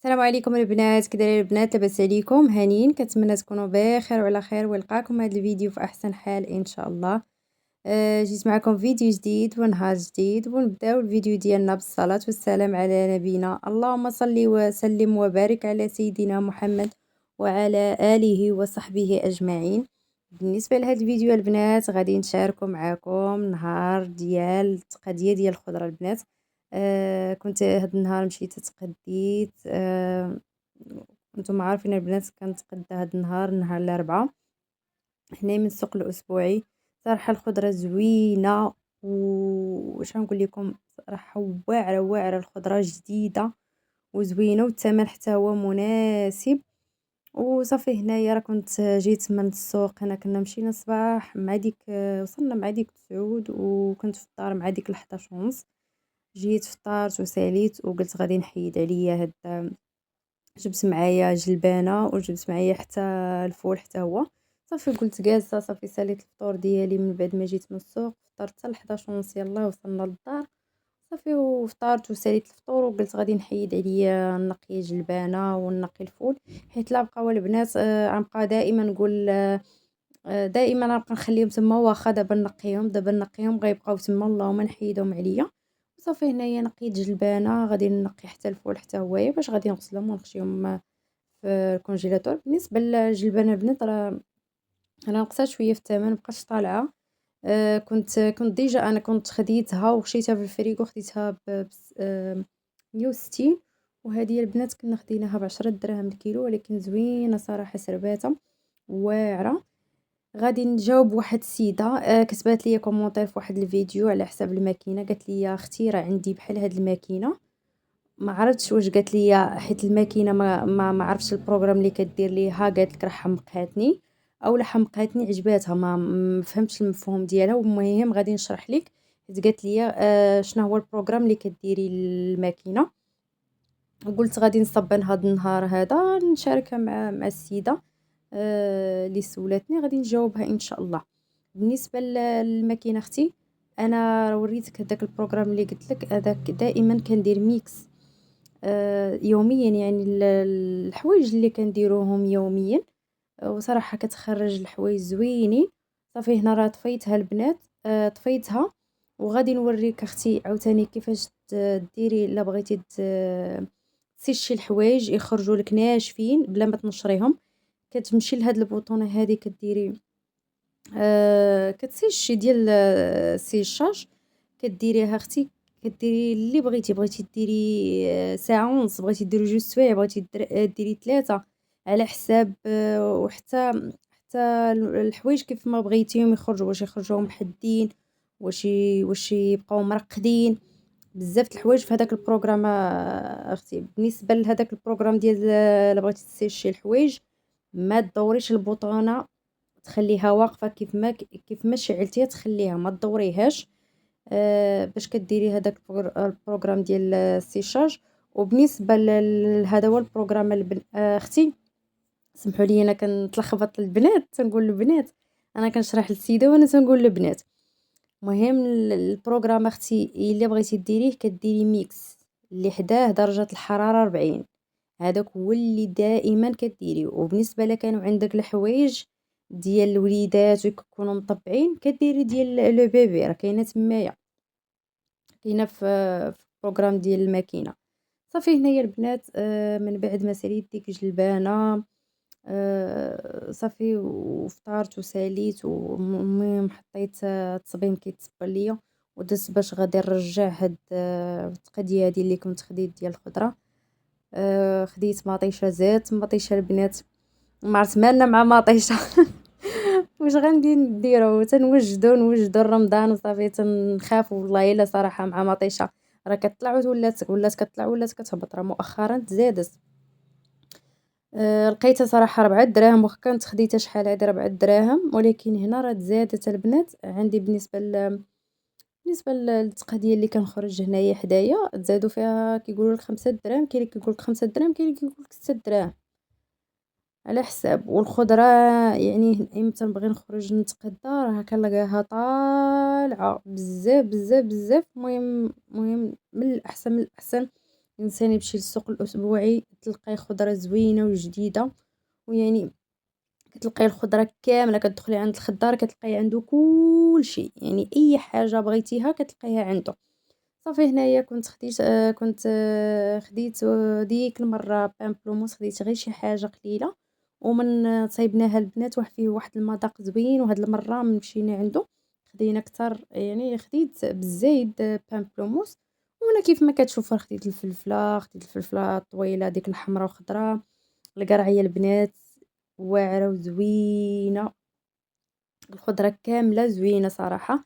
السلام عليكم البنات، كي دايرين البنات؟ لاباس عليكم؟ هانيين؟ كنتمنى تكونوا بخير وعلى خير ونلقاكم هذا الفيديو في احسن حال ان شاء الله. جيت معكم فيديو جديد ونهار جديد، ونبداو الفيديو ديالنا بالصلاه والسلام على نبينا. اللهم صل وسلم وبارك على سيدنا محمد وعلى اله وصحبه اجمعين. بالنسبه لهذا الفيديو البنات غادي نشاركوا معكم نهار ديال التقضيه ديال الخضره البنات. كنت هاد النهار مشيت تقديت. نتوما عارفين البنات كنتقدى هاد النهار، نهار الاربعاء، هنا من السوق الاسبوعي. صراحه الخضره زوينه، واش غنقول لكم، صراحه واعره واعره، الخضره جديده وزوينه، والثمن حتى هو مناسب. وصافي هنايا راه كنت جيت من السوق، هنا كنا مشينا الصباح مع ديك، وصلنا مع ديك 9 وكنت في الدار مع ديك 11 ونص. جيت فطرت وساليت وقلت غادي نحيد عليا هاد، جبت معايا جلبانه وجبت معايا حتى الفول حتى هو. صافي قلت جالسه، صافي ساليت الفطور ديالي من بعد ما جيت من السوق، فطرت حتى 11 ونص، يلا وصلنا للدار. صافي وفطرت وساليت الفطور وقلت غادي نحيد عليا نقي جلبانه ونقي الفول، حيت لا بقاو البنات. غنبقى دائما نقول، دائما غنبقى نخليهم تما، واخا دابا نقيهم غيبقاو تما، اللهم نحيدهم عليا. صافي هنايا نقيت جلبانه، غادي نقي حتى الفول حتى هويا باش غادي نغسلهم ونخشيهم في الكونجيلاتور. بالنسبه للجلبانه البنات، راه انا نقصات شويه في الثمن، مبقاتش طالعه. كنت ديجا انا كنت خديتها وخشيتها في الفريغو، خديتها ب 160. وهذه البنات كنا خديناها ب10 دراهم الكيلو، ولكن زوينه صراحه، سرباته واعره. غادي نجاوب واحد السيده كتبات لي كومونتير في واحد الفيديو على حساب الماكينه، قالت لي اختي راه عندي بحال هاد الماكينه. ما عرفتش واش قالت لي حيت الماكينه ما عرفتش البروغرام اللي كدير ليها، قالت لك راه حمقاتني او لا حمقاتني عجباتها، ما فهمتش المفهوم ديالها. والمهم غادي نشرح لك، حيت قالت لي شنو هو البروغرام اللي كديري للماكينه. وقلت غادي نصبن هاد النهار هذا نشاركها مع السيده اللي سولاتني، غادي نجاوبها ان شاء الله. بالنسبه للماكينه اختي، انا وريتك هذاك البروغرام اللي قلت لك، هذاك دائما كندير ميكس يوميا، يعني الحوايج اللي كنديروهم يوميا. وصراحه كتخرج الحوايج زوينين. صافي هنا راه طفيتها البنات، طفيتها. وغادي نوريك اختي عاوتاني كيفاش ديري الا بغيتي تسيشي الحوايج يخرجوا لك ناشفين بلا ما تنشريهم. كتمشي لهاد البوطونه هذه كديري، كتسيشي ديال السيشاج، كديريها اختي، كديري اللي بغيتي ديري ساعه ونص، بغيتي ديري 2 سوايع، بغيتي ديري 3 على حساب. وحتى الحوايج كيف ما بغيتيهم يخرجوا، واش يخرجوا محدين، واش يبقاو مرقدين. بزاف د الحوايج في هذاك البروغرام اختي. بالنسبه لهذاك البروغرام ديال الا بغيتي تسيشي الحوايج، ما تدوريش البطانه، تخليها واقفه كيف ما شعلتيها، تخليها ما تدوريهاش. باش كديري هذاك البروغرام ديال السيشاج. وبالنسبه لهذا هو البروغرام اختي، سمحوا لي انا كنتلخبط البنات، تنقول البنات، انا كنشرح للسيده وانا تنقول البنات. مهم البروغرام اختي الا بغيتي ديريه كديري ميكس اللي حداه درجه الحراره 40، هذاك هو اللي دائما كديري. وبالنسبه لك كانوا عندك الحوايج ديال الوليدات ويكونوا مطبعين، كديري ديال لو بيبي، راه كاينه تمايا، كاينه في البروغرام ديال الماكينه. صافي هنايا البنات، من بعد ما ساليت ديك جلبانه، صافي وفطرت وساليت، والمهم حطيت التصبين كيتصبر ليا، ودزت باش غادي نرجع هاد التقديه هادي اللي كنت خديت ديال الخضره. خديت مطيشه، زيت مطيشه البنات، ما عرفت مالنا مع مطيشه. واش غندير نديرو، نوجدو رمضان وصافي، تنخاف والله الا صراحه مع مطيشه، راه كطلع ولات كطلع ولات كتهبط، راه مؤخرا تزادت. لقيتها صراحه 4 دراهم، واخا كانت خديتها شحال هادي 4 دراهم، ولكن هنا راه تزادت البنات عندي. بالنسبه للتقديه اللي كنخرج هنايا حدايا، تزادوا فيها، كيقولوا لك 5 دراهم، كاين اللي كيقول لك 5 دراهم، كاين اللي كيقول لك 6 دراهم على حساب. والخضره يعني امتى نبغي نخرج نتقدى راه كنلقاها طالعه بزاف بزاف بزاف. المهم من الاحسن الإنسان يمشي للسوق الأسبوعي تلقاي خضرة زوينة وجديدة، ويعني كتلقاي الخضرة كاملة، كتدخلي عند الخضار كتلقاي عنده كلشي، يعني أي حاجة بغيتيها كتلقايها عنده. صافي هنايا كنت خديت كنت خديت ديك المرة بامبلوموس، خديت غير شي حاجة قليلة، ومن صايبناها البنات فيه واحد المذاق زوين، وهاد المرة من مشينا عندو خدينا كتر، يعني خديت بالزايد بامبلوموس. وانا كيف ما كتشوفوا خديت الفلفلة الطويلة ديك الحمرا وخضرا، القرعية البنات واعرة وزوينة، الخضرة كاملة زوينة صراحة،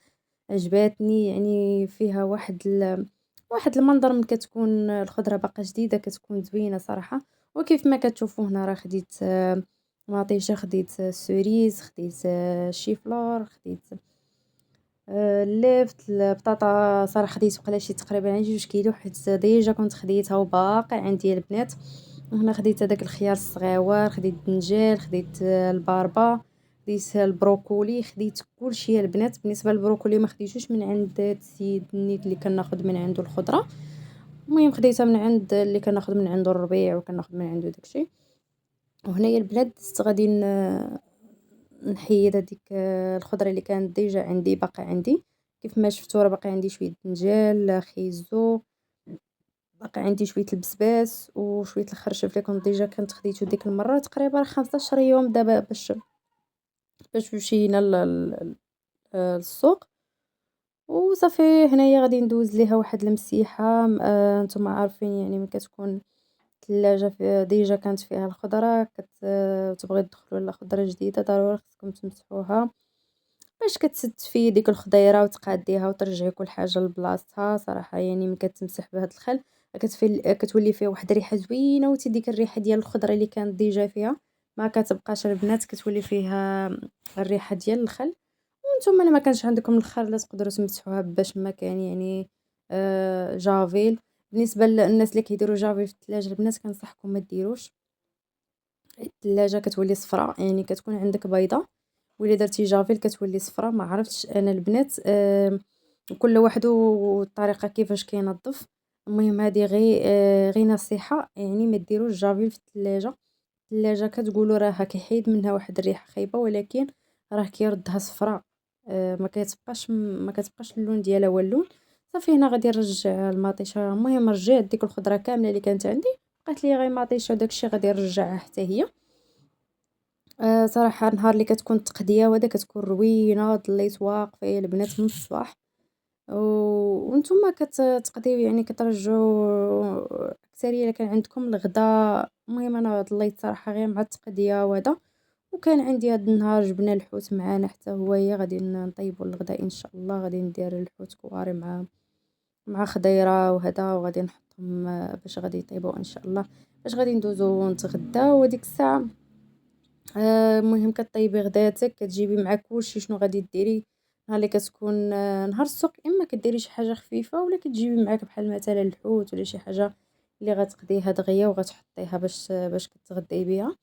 عجباتني. يعني فيها واحد المنظر من كتكون الخضرة باقا جديدة كتكون زوينة صراحة. وكيف ما كتشوفوا هنا راه خديت مطيشة، خديت سوريز، خديت شيفلور، خديت اللفت البطاطا صراحة خديت بقى شي تقريبا 2 كيلو، حيت ديجا كنت خديتها وباقي عندي البنات. وهنا خديت هذاك الخيار الصغيور، خديت الدنجال، خديت الباربه، خديت البروكولي، خديت كلشي البنات. بالنسبه للبروكولي ما خديتوش من عند السيد النيت اللي كناخذ من عنده الخضره، المهم خديتها من عند اللي كناخذ من عنده الربيع وكناخذ من عنده داكشي. وهنايا البنات دزت غادي نحيد هذيك الخضره اللي كانت ديجا عندي باقا عندي. كيف ما شفتوا راه باقي عندي شويه دنجال، خيزو، باقي عندي شويه البسباس وشويه الخرشف اللي كنت خديته ديك المره تقريبا 15 يوم دابا باش مشينا للسوق. وصافي هنايا غادي ندوز ليها واحد المسيحه. نتوما عارفين يعني ملي كتكون الثلاجه ديجا كانت فيها الخضره تبغي تدخلوا لخضره جديده ضروري خصكم تمسحوها باش كتستفي ديك الخضيره وتقاديها وترجعي كل حاجه لبلاصتها صراحه. يعني ملي كتمسح بهذا الخل كتولي فيه واحد الريحه زوينه، ديك الريحه ديال الخضره اللي كانت ديجا فيها ما كتبقاش البنات، كتولي فيها الريحه ديال الخل. وانتم الا ما كانش عندكم الخل لا تقدروا تمسحوها باش ما كان يعني جافيل. بالنسبه للناس اللي كيديروا جافيل في الثلاجه البنات كنصحكم ما ديروش، الثلاجه كتولي صفراء، يعني كتكون عندك بيضه وإلا درتي جافيل كتولي صفرا. ما عرفتش انا البنات، كل واحد والطريقه كيفاش كينظف. المهم هذه غير نصيحه، يعني ما ديروش جافيل في الثلاجه كتقولوا راه كيحيد منها واحد الريحه خايبه، ولكن راه كيردها صفراء. ما كتبقاش اللون ديالها هو اللون. صافي هنا غادي نرجع المطيشه. المهم رجعت ديك الخضره كامله اللي كانت عندي، بقات لي غير مطيشه وداكشي غادي نرجعها حتى هي. صراحة النهار اللي كتكون التقدية وهذا كتكون روينة، ضليت واقفة البنات من الصباح وانتم كتقضيو يعني كترجعوا أكثرية إلا كان عندكم الغدا. المهم أنا ضليت صراحة غير مع التقدية وهذا، وكان عندي هاد النهار جبنا الحوت معانا حتى هويا غادي نطيبوا الغدا إن شاء الله. غادي ندير الحوت كواري مع خضيرة وهذا، وغادي نحطهم باش غادي يطيبوا إن شاء الله، باش غادي ندوزو نتغداو. وديك الساعة المهم كطيبي غداتك كتجيبي مع كلشي شنو غادي ديري. نهار اللي كتكون نهار السوق، اما كديري شي حاجه خفيفه ولا كتجيبي معاك بحال مثلا الحوت ولا شي حاجه اللي غتقضيها دغيا وغتحطيها باش كتغداي بها.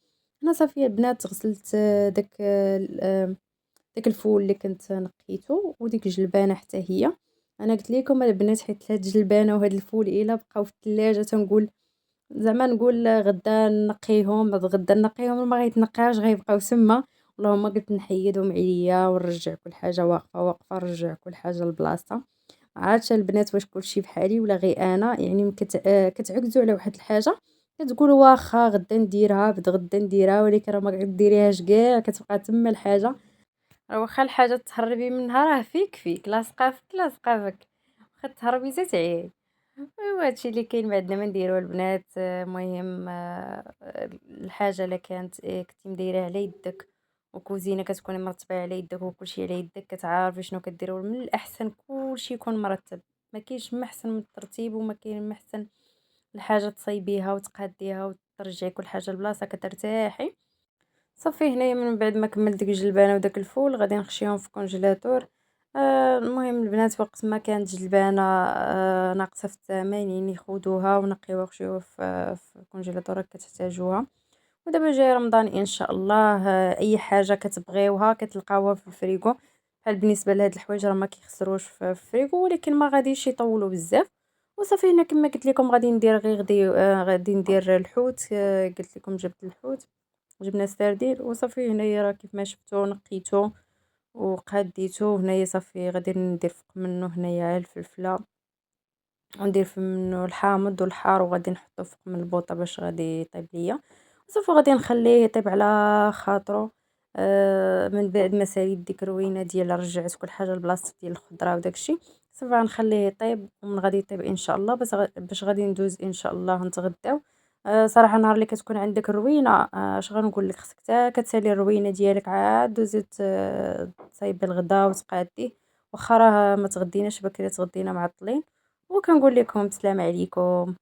انا صافي البنات غسلت داك الفول اللي كنت نقيته وديك الجلبانه حتى هي. انا قلت لكم البنات حيت هاد الجلبانه وهاد الفول الا بقاو في الثلاجه تنقول زعما نقول غدا نقيهم، غدا نقيهم ما غيتنقاش غيبقاو تما. اللهم قلت نحيدهم عليا ونرجع كل حاجه واقفه واقفه، نرجع كل حاجه لبلاصتها. عارفه البنات واش كلشي بحالي ولا غير انا؟ يعني كتعكزوا على واحد الحاجه كتقولوا واخا غدا نديرها بد غدا نديرها، ولكن راه ما كديريهاش كاع، كتبقى تما الحاجه. راه واخا الحاجه تهربي منها راه فيك لاصقه فيك لاصقه فيك، واخا تهربي حتى تعيي. ايوا هادشي اللي كاين، ما عندنا ما نديرو البنات. المهم الحاجه الا كانت كنتي مديرها على يدك وكوزينه كتكوني مرتبه على يدك وكلشي على يدك كتعرفي شنو كديروا، من الاحسن كلشي يكون مرتب. ما كاينش ما احسن من الترتيب، وما كاين ما احسن الحاجه تصايبيها وتقاديها وترجعي كل حاجه لبلاصه كترتاحي. صافي هنايا من بعد ما كملت ديك الجلبانه وداك الفول غادي نخشيهم في الكونجيلاتور. المهم البنات وقت ما كانت جلبانه ناقصه في الثمن يعني يخودوها ونقيوها وخشيوها في الكونجيلاتور كتحتاجوها. ودابا جاي رمضان ان شاء الله، اي حاجه كتبغيوها كتلقاوها في الفريغو. بحال بالنسبه لهاد الحوايج راه ما كيخسروش في الفريغو، ولكن ما غاديش يطولوا بزاف. وصافي هنا كما قلت لكم غادي ندير غير غدي غادي ندير الحوت، قلت لكم جبت الحوت، جبنا السردين وصافي هنايا راه كيف ما شفتوا نقيته وقاديته. هنايا صافي غادي ندير فوق منه هنايا الفلفله، وندير في منه الحامض والحار، وغادي نحطو فوق من البوطه باش غادي يطيب ليا. وصافي غادي نخليه يطيب على خاطرو. من بعد ما ساليت ديك الروينه ديال رجعت كل حاجه لبلاصتها ديال الخضره وداكشي، صافي غنخليه يطيب، ومن غادي يطيب ان شاء الله باش غادي ندوز ان شاء الله نتغداو. صراحه نهار اللي كتكون عندك الروينه، اش غنقول لك، خصك حتى كتسالي الروينه ديالك عاد دوزي تصايبي الغدا وتقاديه. واخا راه ما تغديناش بكري، تغدينا معطلين. وكنقول لكم السلام عليكم.